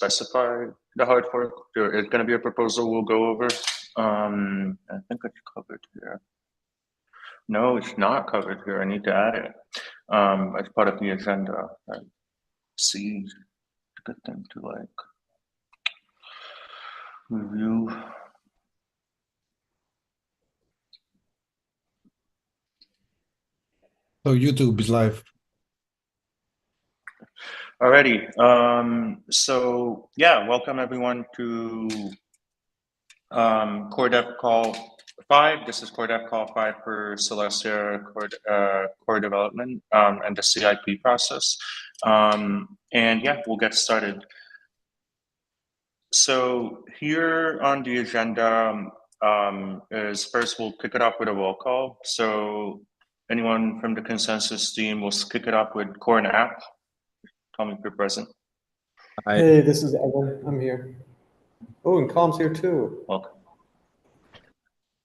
specify the hard fork. There is going to be a proposal we'll go over. I think it's covered here. No, it's not covered here. I need to add it as part of the agenda. See, it's a good thing to like review. So YouTube is live. Alrighty. So yeah, welcome everyone to Core Dev Call 5. This is Core Dev Call 5 for Celestia core development and the CIP process. And yeah, we'll get started. So here on the agenda is first we'll kick it off with a roll call. So anyone from the consensus team will kick it off with Core and App. Tell me if you're present. Hi. Hey, this is Evan. I'm here. Oh, and Calm's here too. Welcome.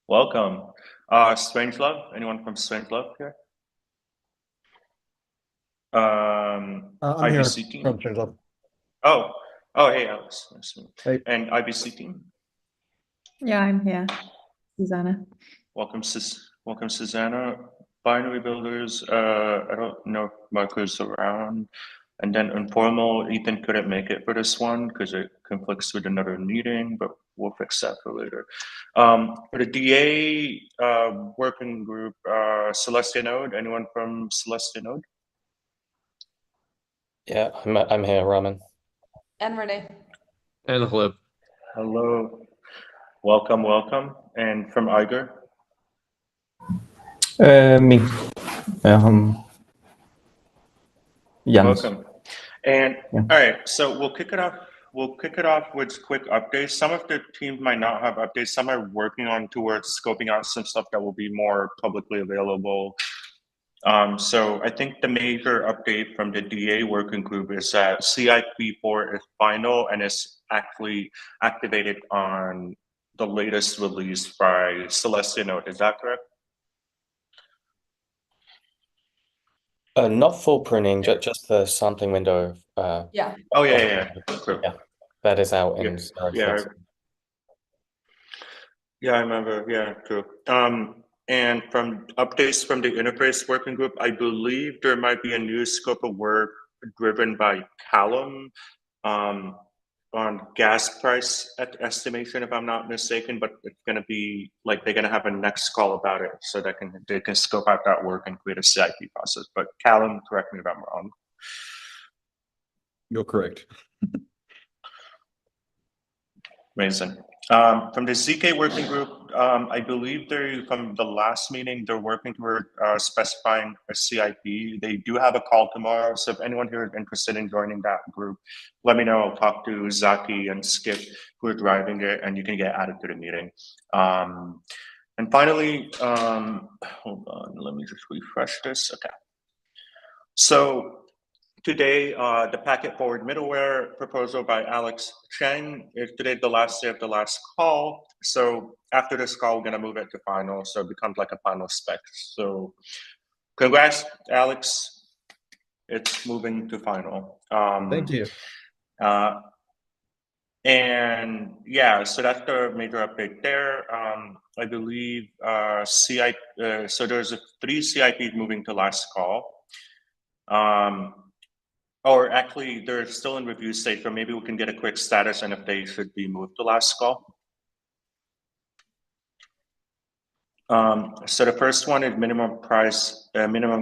Welcome. Strangelove. Anyone from Strangelove here? I'm IBC here team. from Strangelove. Oh, hey, Alex. Hey. And IBC team. Yeah, I'm here. Susanna. Welcome, Susanna. Binary builders. I don't know if Marco's around. And then informal, Ethan couldn't make it for this one because it conflicts with another meeting, but we'll fix that for later. For the DA working group, Celestia Node, anyone from Celestia Node? Yeah, I'm here, Raman. And Renee. And hello. Hello. Welcome. And from Iger? Me. Jans. Welcome. And Yeah. all right, so we'll kick it off. We'll kick it off with quick updates. Some of the teams might not have updates. Some are working on towards scoping out some stuff that will be more publicly available. So I think the major update from the DA working group is that CIP4 is final and is actually activated on the latest release by Celestia Node. Is that correct? Not full pruning, just the sampling window. Yeah. Oh yeah. True. Yeah, that is out in Yeah, I remember. Yeah, true. And from updates from the interface working group, I believe there might be a new scope of work driven by Callum on gas price estimation, if I'm not mistaken. But it's going to be like they're going to have a next call about it, so that they can scope out that work and create a CIP process. But Callum, correct me if I'm wrong. You're correct. Amazing. From the ZK working group, I believe from the last meeting, they're working toward specifying a CIP. They do have a call tomorrow, so if anyone here is interested in joining that group, let me know. I'll talk to Zaki and Skip, who are driving it, and you can get added to the meeting. And finally, hold on, let me just refresh this. Okay. So today, the packet forward middleware proposal by Alex Cheng is today the last day of the last call. So after this call, we're gonna move it to final. So it becomes like a final spec. So congrats, Alex. It's moving to final. Thank you. And yeah, so that's the major update there. I believe so there's 3 CIPs moving to last call. Or actually, they're still in review state, so maybe we can get a quick status and if they should be moved to last call. So the first one is minimum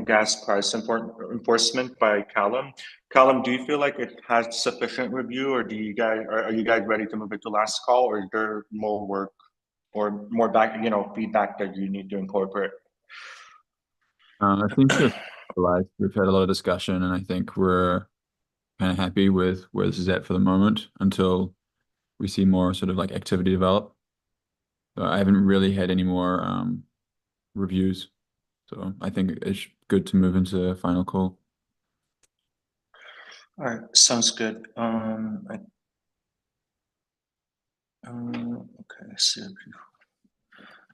gas price enforcement by Callum. Callum, do you feel like it has sufficient review, or are you guys ready to move it to last call, or is there more work or more feedback that you need to incorporate? I think we've had a lot of discussion, and I think we're kind of happy with where this is at for the moment until we see more sort of like activity develop. So I haven't really had any more reviews, so I think it's good to move into final call. All right, sounds good. Okay, CIP.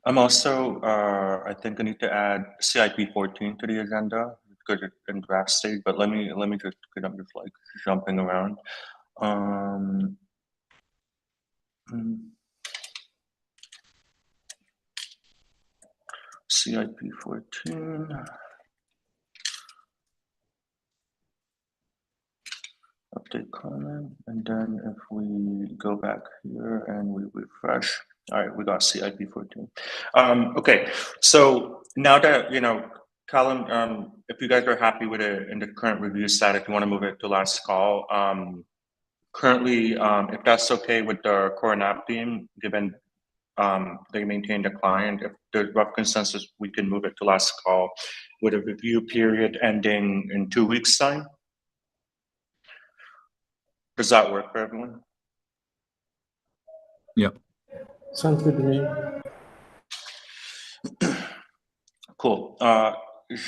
I'm also, I think I need to add CIP 14 to the agenda because it's in draft state, but let me just, I'm just like jumping around. CIP 14. Update comment, and then if we go back here and we refresh, all right, we got CIP 14. Okay, so now that, Callum, if you guys are happy with it in the current review stat, if you want to move it to last call, currently, if that's okay with the core app team, given they maintain the client, if there's rough consensus, we can move it to last call with a review period ending in 2 weeks' time. Does that work for everyone? Yep. Sounds good to me. Cool.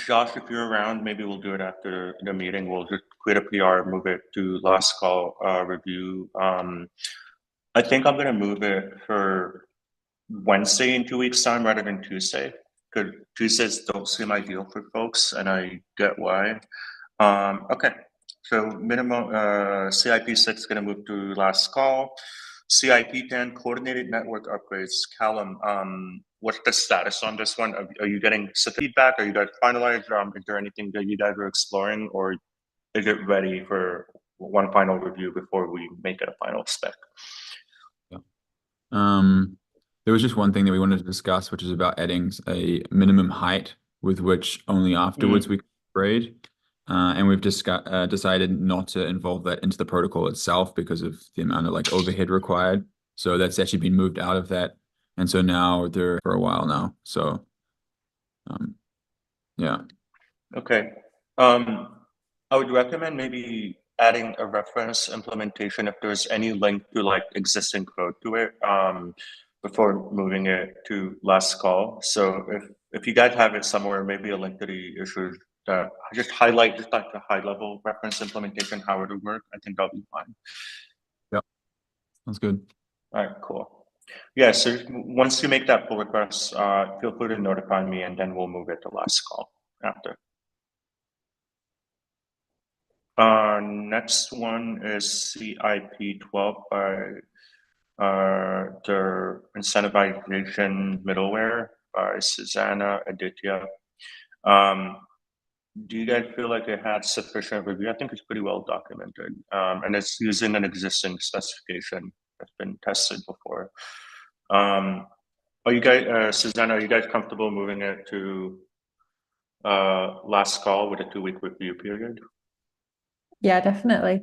Josh, if you're around, maybe we'll do it after the meeting. We'll just create a PR, move it to last call review. I think I'm gonna move it for Wednesday in 2 weeks' time rather than Tuesday, because Tuesdays don't seem ideal for folks, and I get why. Okay, so minimum CIP 6 is gonna move to last call. CIP 10 coordinated network upgrades. Callum, what's the status on this one? Are you getting some feedback? Are you guys finalized? Is there anything that you guys are exploring, or is it ready for one final review before we make it a final spec? There was just one thing that we wanted to discuss, which is about adding a minimum height with which only afterwards we can upgrade. And we've decided not to involve that into the protocol itself because of the amount of like overhead required. So that's actually been moved out of that. And so now they're for a while now. So, yeah. Okay. I would recommend maybe adding a reference implementation if there's any link to like existing code to it before moving it to last call. So if you guys have it somewhere, maybe a link to the issues that just highlight just like a high level reference implementation, how it would work. I think that'll be fine. Yep. Sounds good. All right, cool. Yeah, so once you make that pull request, feel free to notify me and then we'll move it to last call after. Next one is CIP 12 by the incentivization middleware by Susanna Aditya. Do you guys feel like it had sufficient review? I think it's pretty well documented, and it's using an existing specification that's been tested before. Are you guys, Susanna, are you guys comfortable moving it to last call with a 2-week review period? Yeah, definitely.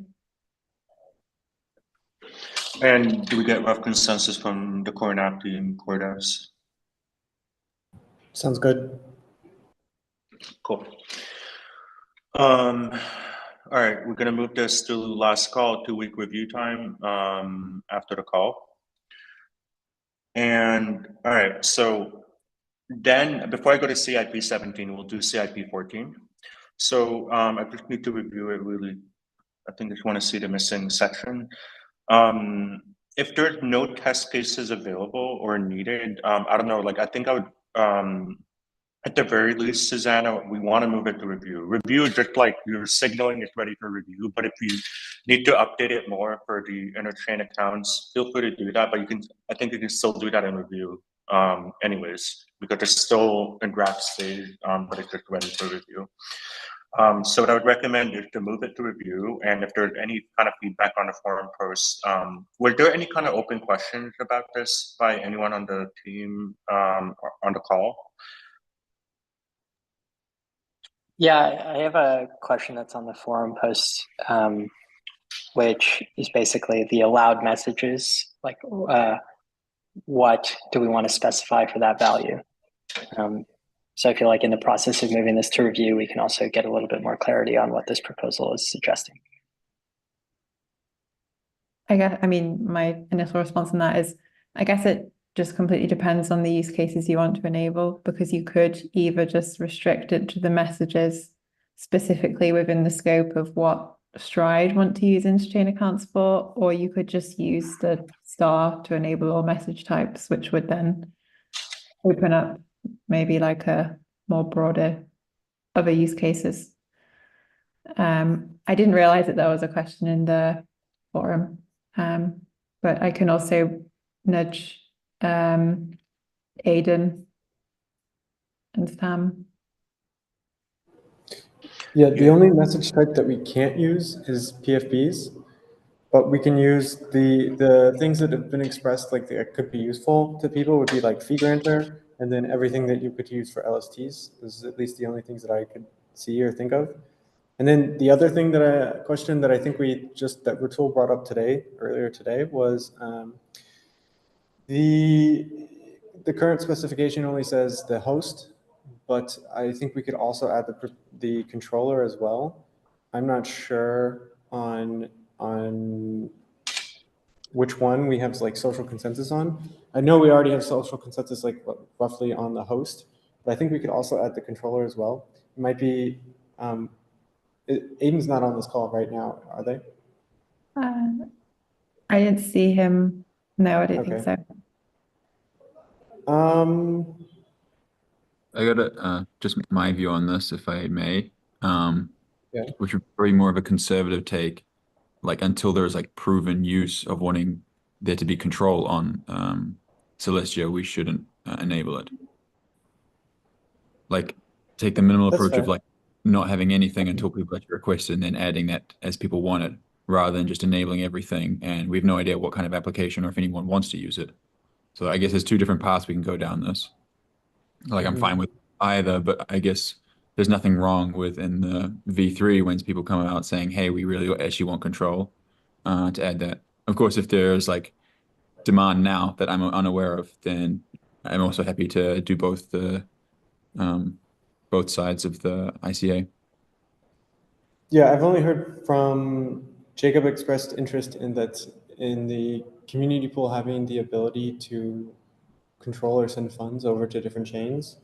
And do we get rough consensus from the core app team, core devs? Sounds good. Cool. All right, we're gonna move this to last call, 2-week review time after the call. And all right, so then before I go to CIP 17, we'll do CIP 14. So I just need to review it really. I think I just want to see the missing section. If there's no test cases available or needed, I don't know, like I think I would, at the very least, Susanna, we want to move it to review. Review is just like you're signaling it's ready for review, but if you need to update it more for the interchain accounts, feel free to do that, but I think you can still do that in review anyways, because it's still in draft stage, but it's just ready for review. So what I would recommend is to move it to review, and if there's any kind of feedback on the forum post, were there any kind of open questions about this by anyone on the team on the call? Yeah, I have a question that's on the forum post, which is basically the allowed messages, like what do we want to specify for that value? So I feel like in the process of moving this to review, we can also get a little bit more clarity on what this proposal is suggesting. I mean, my initial response on that is, I guess it just completely depends on the use cases you want to enable, because you could either just restrict it to the messages specifically within the scope of what Stride want to use interchain accounts for, or you could just use the star to enable all message types, which would then open up maybe like a more broader other use cases. I didn't realize that there was a question in the forum, but I can also nudge Aiden and Sam. Yeah, the only message type that we can't use is PFBs, but we can use the things that have been expressed like that could be useful to people would be like fee grantor, and then everything that you could use for LSTs is at least the only things that I could see or think of. And then the other thing question that I think that Ratul brought up earlier today was the current specification only says the host, but I think we could also add the controller as well. I'm not sure on which one we have like social consensus on. I know we already have social consensus like roughly on the host, but I think we could also add the controller as well. It might be, Aiden's not on this call right now, are they? I didn't see him. No, I don't think so. I got just my view on this, if I may, Yeah. which would be more of a conservative take, like until there's like proven use of wanting there to be control on Celestia, we shouldn't enable it. Like take the minimal That's approach of fair. like not having anything until people actually request it and then adding that as people want it, rather than just enabling everything and we have no idea what kind of application or if anyone wants to use it. So I guess there's two different paths we can go down this. Like I'm fine with either, but I guess there's nothing wrong with in the V3 when people come out saying, hey, we really actually want control, to add that. Of course, if there's like demand now that I'm unaware of, then I'm also happy to do both sides of the ICA. Yeah, I've only heard from Jacob expressed interest in the community pool having the ability to control or send funds over to different chains.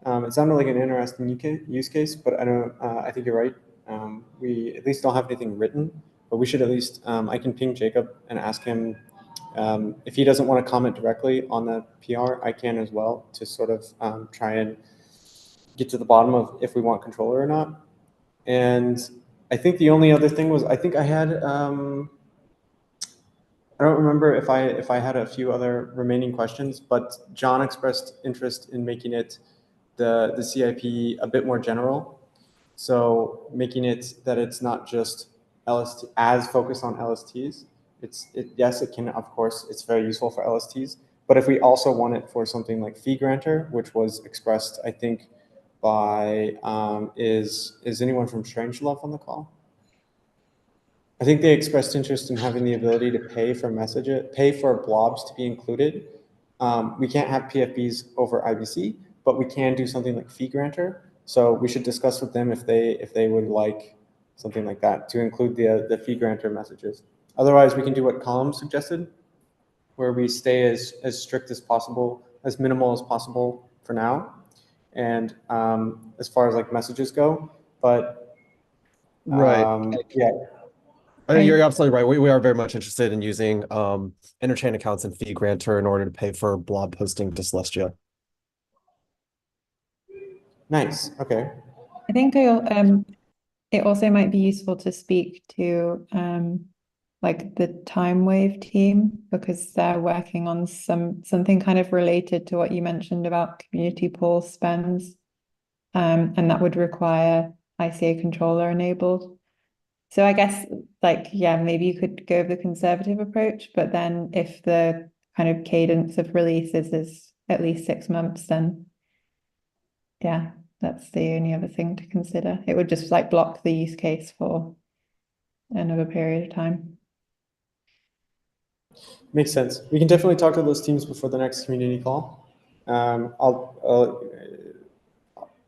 It sounded like an interesting use case, but I think you're right. We at least don't have anything written, but we should at least, I can ping Jacob and ask him if he doesn't want to comment directly on the PR, I can as well to sort of try and get to the bottom of if we want controller or not. And I think the only other thing was I think I had I don't remember if I had a few other remaining questions, but John expressed interest in making it the CIP a bit more general. So making it that it's not just LST as focused on LSTs. Yes, it can, of course, it's very useful for LSTs, but if we also want it for something like fee grantor, which was expressed, I think, by is anyone from Strangelove on the call? I think they expressed interest in having the ability to pay for blobs to be included. We can't have PFBs over IBC, but we can do something like fee grantor. So we should discuss with them if they would like something like that to include the fee grantor messages. Otherwise, we can do what Column suggested, where we stay as strict as possible, as minimal as possible for now. And as far as like messages go, but Right. yeah. You're absolutely right. We are very much interested in using interchain accounts and fee grantor in order to pay for blob hosting to Celestia. Nice. Okay. I think it also might be useful to speak to like the time wave team because they're working on something kind of related to what you mentioned about community pool spends, and that would require ICA controller enabled. So I guess like yeah, maybe you could go with the conservative approach, but then if the kind of cadence of releases is at least 6 months, then yeah, that's the only other thing to consider. It would just like block the use case for another period of time. Makes sense. We can definitely talk to those teams before the next community call.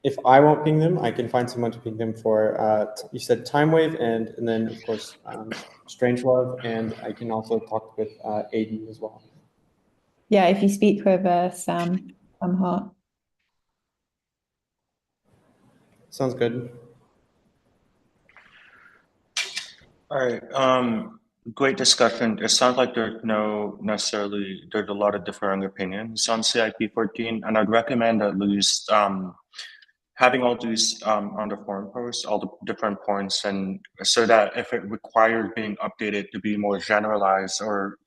If I won't ping them, I can find someone to ping them for, you said Time Wave and then of course, Strangelove, and I can also talk with Aiden as well. Yeah, if you speak with Sam Hart. Sounds good. All right. Great discussion. It sounds like there's a lot of differing opinions on CIP 14, and I'd recommend at least having all these on the forum post, all the different points, and so that if it requires being updated to be more generalized or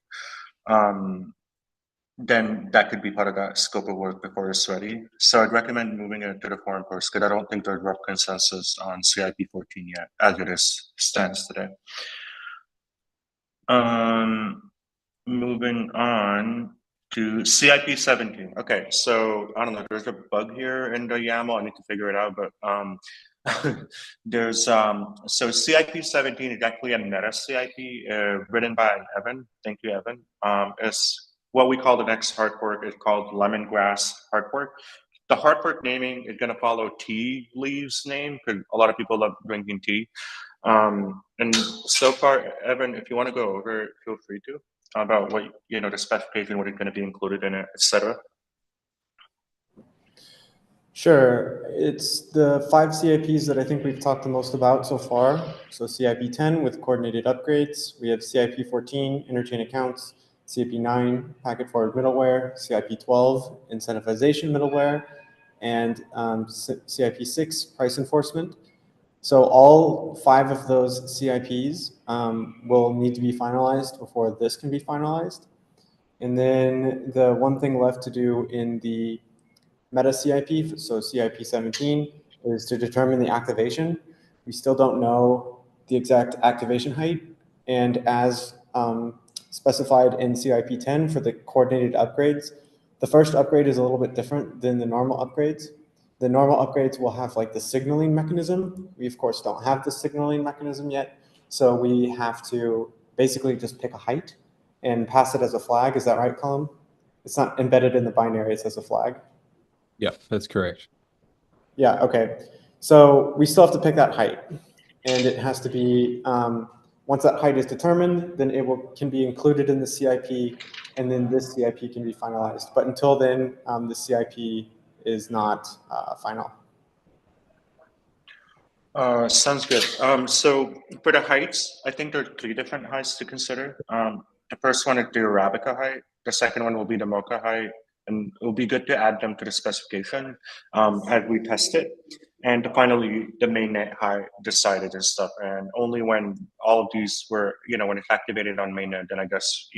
then that could be part of that scope of work before it's ready. So I'd recommend moving it to the forum post because I don't think there's rough consensus on CIP 14 yet, as it stands today. Moving on to CIP 17. Okay, so I don't know, there's a bug here in the YAML. I need to figure it out, but there's so CIP 17 is actually a meta CIP written by Evan. Thank you, Evan. It's what we call the next hard fork is called lemongrass hard fork. The hard fork naming is going to follow tea leaves name because a lot of people love drinking tea. And so far, Evan, if you want to go over it, feel free to about what the specification, what is going to be included in it, etc. Sure. It's the 5 CIPs that I think we've talked the most about so far. So CIP 10 with coordinated upgrades. We have CIP 14, interchain accounts, CIP 9, packet forward middleware, CIP 12, incentivization middleware, and CIP 6, price enforcement. So all 5 of those CIPs will need to be finalized before this can be finalized. And then the one thing left to do in the meta CIP, so CIP 17, is to determine the activation. We still don't know the exact activation height. And as specified in CIP 10 for the coordinated upgrades, the first upgrade is a little bit different than the normal upgrades. The normal upgrades will have like the signaling mechanism. We of course don't have the signaling mechanism yet. So we have to basically just pick a height and pass it as a flag. Is that right, Colin? It's not embedded in the binary, it says a flag. Yeah, that's correct. Yeah, okay. So we still have to pick that height. And it has to be, once that height is determined, then it can be included in the CIP, and then this CIP can be finalized. But until then, the CIP is not final. Sounds good. So for the heights, I think there are 3 different heights to consider. The first one is the Arabica height. The second one will be the Mocha height. And it will be good to add them to the specification as we test it. And finally, the mainnet height decided and stuff. And only when all of these were, when it's activated on mainnet, then I guess,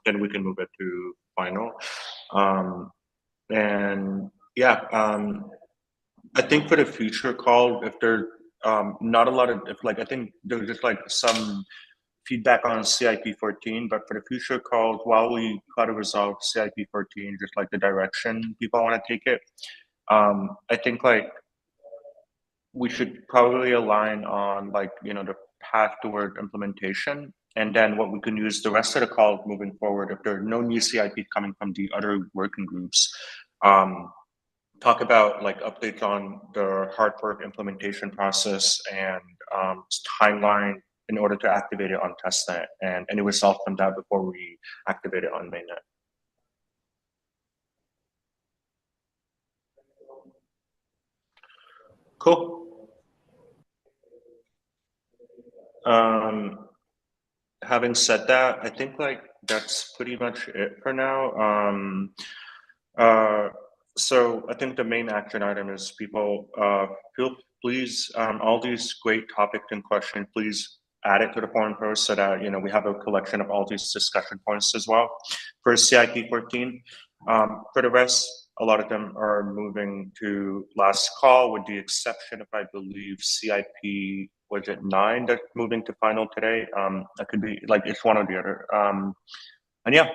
then we can move it to final. And yeah, I think for the future call, if there's not a lot of, I think there's just like some feedback on CIP 14, but for the future calls, while we try to resolve CIP 14, just like the direction people want to take it, I think like we should probably align on the path toward implementation. And then what we can use the rest of the call moving forward, if there are no new CIP coming from the other working groups, talk about updates on the hard fork implementation process and timeline in order to activate it on testnet and any result from that before we activate it on mainnet. Cool. Having said that, I think that's pretty much it for now. So I think the main action item is people please all these great topics and questions, please add it to the forum post so that we have a collection of all these discussion points as well for CIP 14. For the rest, a lot of them are moving to last call, with the exception of I believe CIP was it 9 that's moving to final today. That could be it's one or the other. And yeah,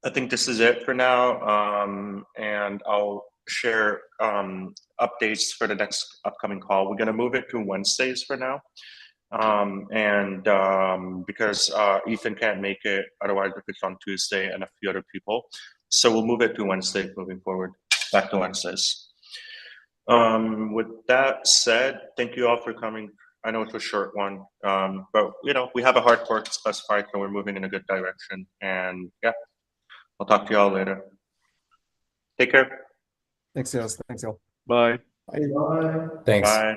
I think this is it for now. And I'll share updates for the next upcoming call. We're gonna move it to Wednesdays for now. Because Ethan can't make it, otherwise if it's on Tuesday and a few other people. So we'll move it to Wednesday moving forward, back to Wednesdays. With that said, thank you all for coming. I know it's a short one, but we have a hard fork specified, so we're moving in a good direction. And yeah, I'll talk to you all later. Take care. Thanks, y'all. Thanks, y'all. Bye. Bye. Thanks. Bye.